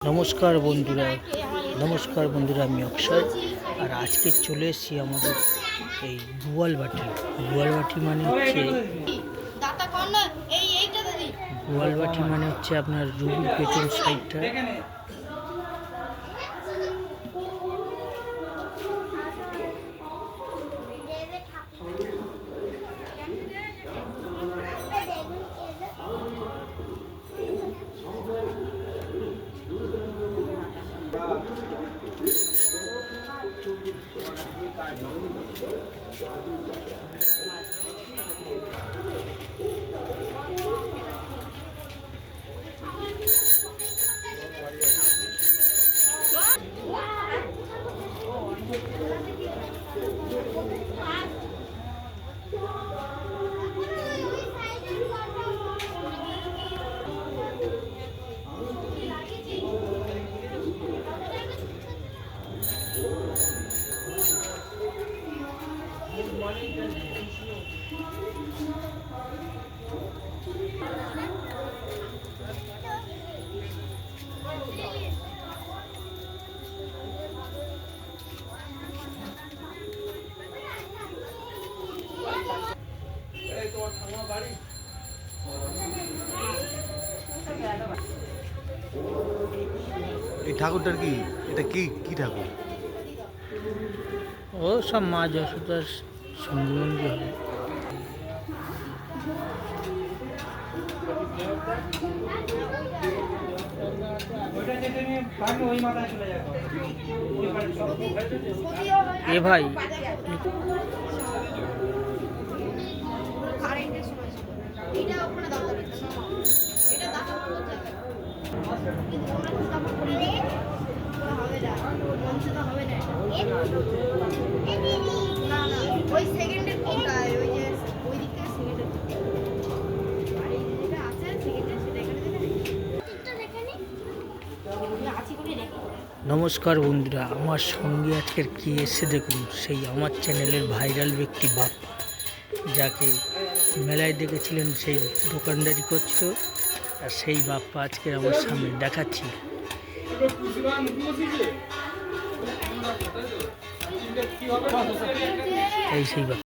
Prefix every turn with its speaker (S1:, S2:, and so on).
S1: নমস্কার বন্ধুরা আমি অক্ষয়। আর আজকে চলে এসেছি আমাদের এই গোয়ালবাটি মানে হচ্ছে আপনার রুবির পেছন সাইডটা।
S2: এই ঠাকুরটার কি এটা কি কি ঠাকুর?
S1: ও সব মা যশোদার সঙ্গী হবে। এ ভাই নমস্কার বন্ধুরা, আমার সঙ্গে আজকের কি এসে দেখুন, সেই আমার চ্যানেলের ভাইরাল ব্যক্তি বাপ্পা, যাকে মেলায় দেখেছিলেন সেই দোকানদারি করছিল, আর সেই বাপ্পা আজকে আমার সামনে দেখাচ্ছি। এই সেই বাপ্পা।